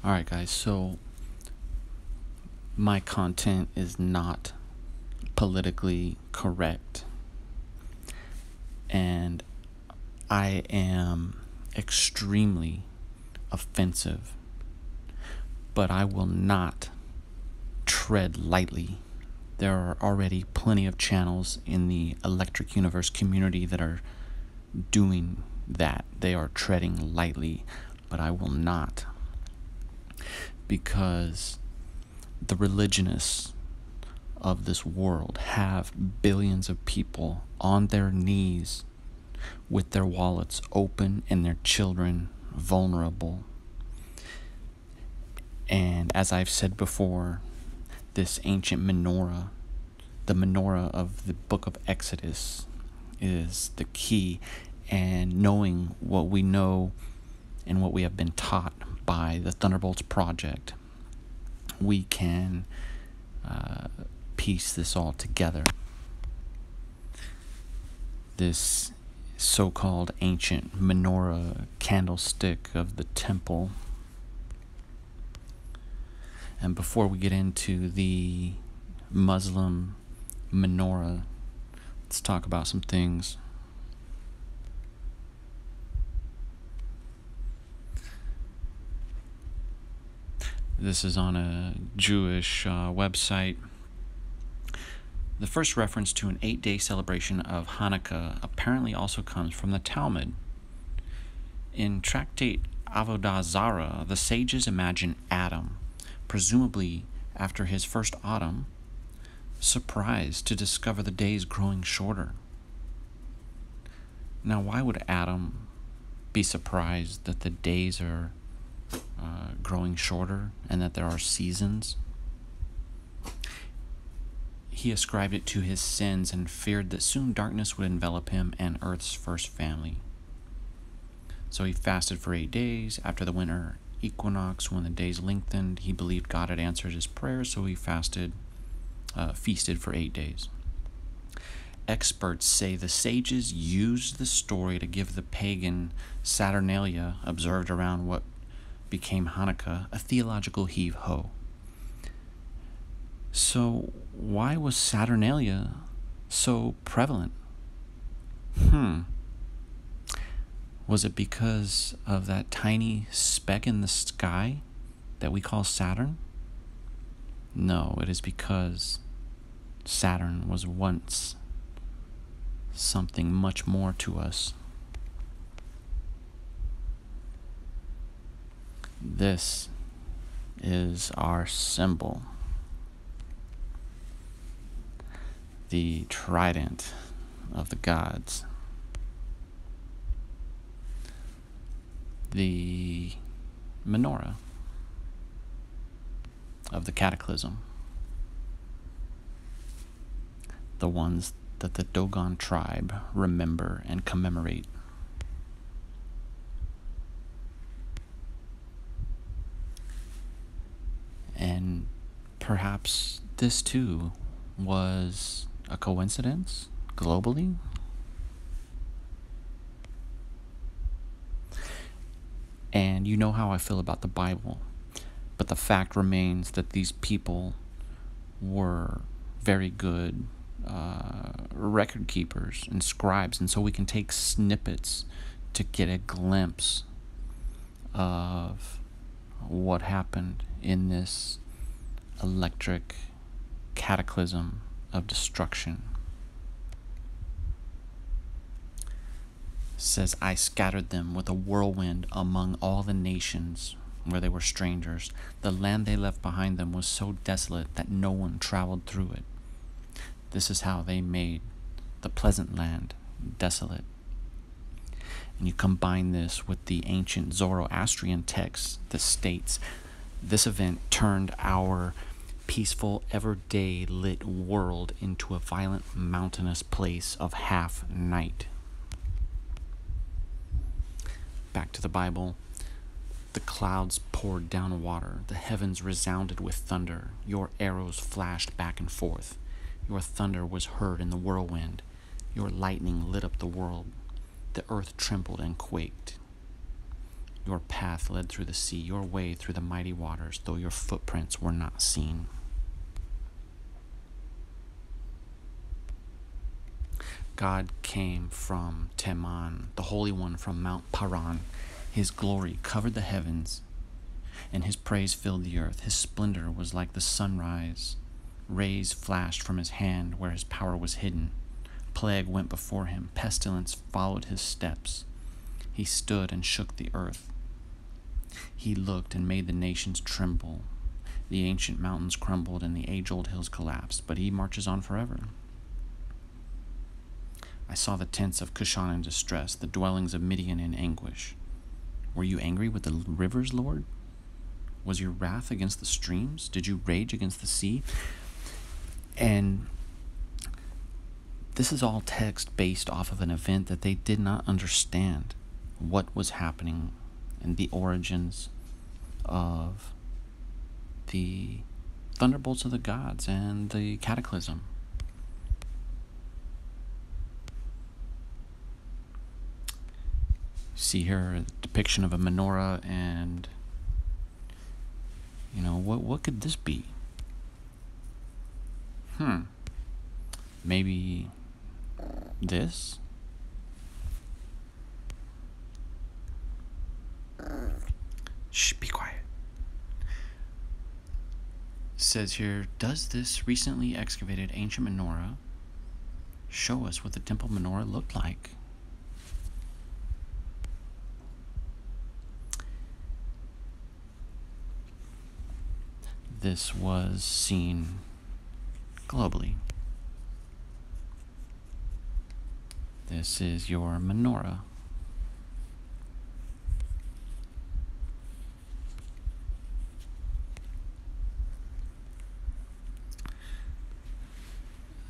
Alright, guys, so my content is not politically correct, and I am extremely offensive, but I will not tread lightly. There are already plenty of channels in the Electric Universe community that are doing that. They are treading lightly, but I will not. Because the religionists of this world have billions of people on their knees with their wallets open and their children vulnerable. And as I've said before, this ancient menorah, the menorah of the book of Exodus, is the key. And knowing what we know and what we have been taught by the Thunderbolts Project, we can piece this all together. This so-called ancient menorah candlestick of the temple. And before we get into the Muslim menorah, let's talk about some things. This is on a Jewish website. The first reference to an 8-day celebration of Hanukkah apparently also comes from the Talmud. In Tractate Avodah Zarah, the sages imagine Adam, presumably after his first autumn, surprised to discover the days growing shorter. Now, why would Adam be surprised that the days are growing shorter and that there are seasons? He ascribed it to his sins and feared that soon darkness would envelop him and Earth's first family. So he fasted for 8 days. After the winter equinox, when the days lengthened, he believed God had answered his prayer, so he feasted for 8 days. Experts say the sages used the story to give the pagan Saturnalia, observed around what became Hanukkah, a theological heave-ho. So why was Saturnalia so prevalent? Was it because of that tiny speck in the sky that we call Saturn? No, it is because Saturn was once something much more to us. This is our symbol. The trident of the gods. The menorah of the cataclysm. The ones that the Dogon tribe remember and commemorate. And perhaps this too was a coincidence globally. And you know how I feel about the Bible, but the fact remains that these people were very good record keepers and scribes, and so we can take snippets to get a glimpse of what happened in this electric cataclysm of destruction. It says, I scattered them with a whirlwind among all the nations where they were strangers. The land they left behind them was so desolate that no one traveled through it. This is how they made the pleasant land desolate. And you combine this with the ancient Zoroastrian text that states, this event turned our peaceful, everyday lit world into a violent, mountainous place of half night. Back to the Bible. The clouds poured down water. The heavens resounded with thunder. Your arrows flashed back and forth. Your thunder was heard in the whirlwind. Your lightning lit up the world. The earth trembled and quaked. Your path led through the sea, your way through the mighty waters, though your footprints were not seen. God came from Teman, the Holy One from Mount Paran. His glory covered the heavens, and his praise filled the earth. His splendor was like the sunrise. Rays flashed from his hand where his power was hidden. Plague went before him. Pestilence followed his steps. He stood and shook the earth. He looked and made the nations tremble. The ancient mountains crumbled and the age-old hills collapsed, but he marches on forever. I saw the tents of Cushan in distress, the dwellings of Midian in anguish. Were you angry with the rivers, Lord? Was your wrath against the streams? Did you rage against the sea? And this is all text based off of an event that they did not understand what was happening and the origins of the thunderbolts of the gods and the cataclysm. See here a depiction of a menorah, and what could this be? Maybe this? Shh, be quiet. It says here, does this recently excavated ancient menorah show us what the temple menorah looked like? This was seen globally. This is your menorah.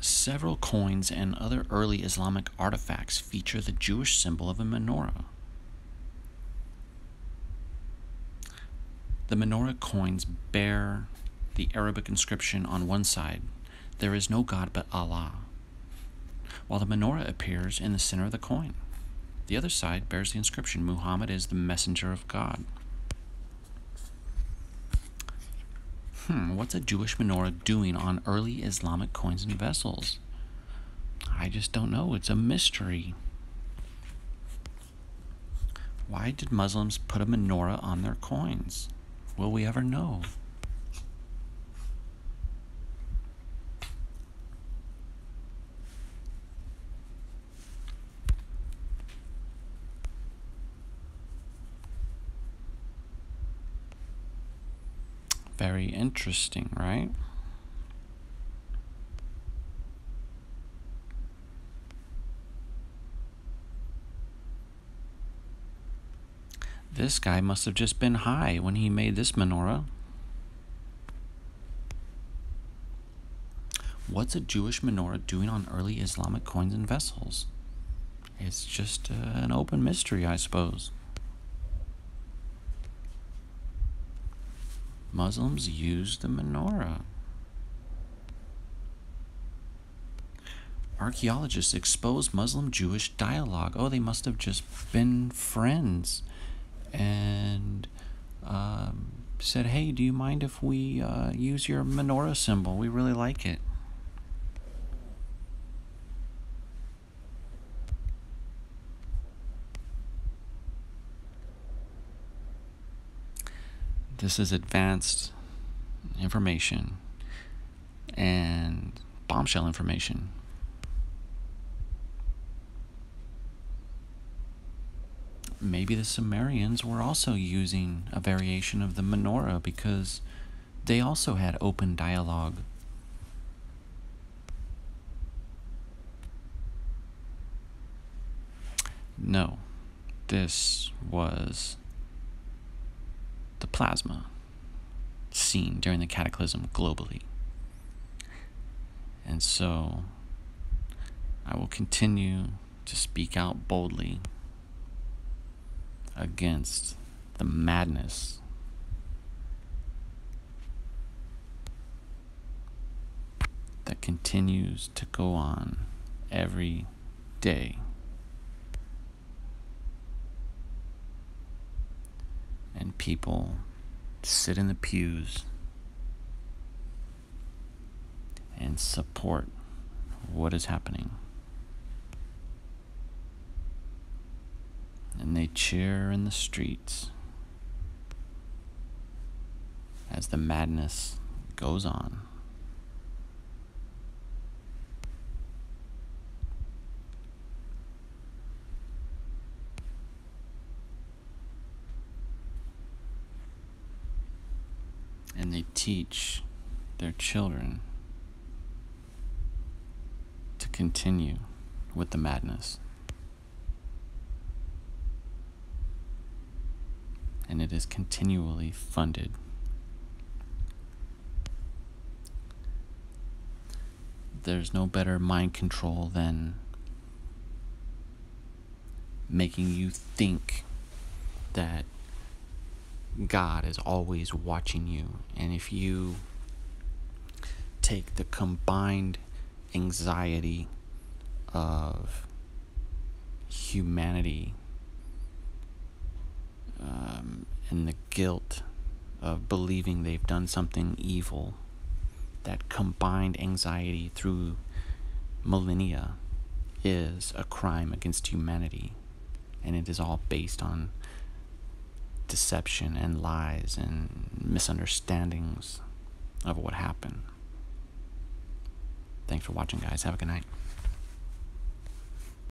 Several coins and other early Islamic artifacts feature the Jewish symbol of a menorah. The menorah coins bear the Arabic inscription on one side, "There is no God but Allah," while the menorah appears in the center of the coin. The other side bears the inscription, "Muhammad is the messenger of God." What's a Jewish menorah doing on early Islamic coins and vessels? I just don't know. It's a mystery. Why did Muslims put a menorah on their coins? Will we ever know? Very interesting, right? This guy must have just been high when he made this menorah. What's a Jewish menorah doing on early Islamic coins and vessels? It's just an open mystery, I suppose. Muslims use the menorah. Archaeologists expose Muslim-Jewish dialogue. Oh, they must have just been friends and said, "Hey, do you mind if we use your menorah symbol? We really like it." This is advanced information and bombshell information. Maybe the Sumerians were also using a variation of the menorah because they also had open dialogue. No, this was the plasma seen during the cataclysm globally. And so I will continue to speak out boldly against the madness that continues to go on every day. people sit in the pews and support what is happening. And they cheer in the streets as the madness goes on. And they teach their children to continue with the madness. And it is continually funded. There's no better mind control than making you think that God is always watching you. And if you take the combined anxiety of humanity and the guilt of believing they've done something evil, that combined anxiety through millennia is a crime against humanity. And it is all based on deception and lies and misunderstandings of what happened. Thanks for watching, guys. Have a good night.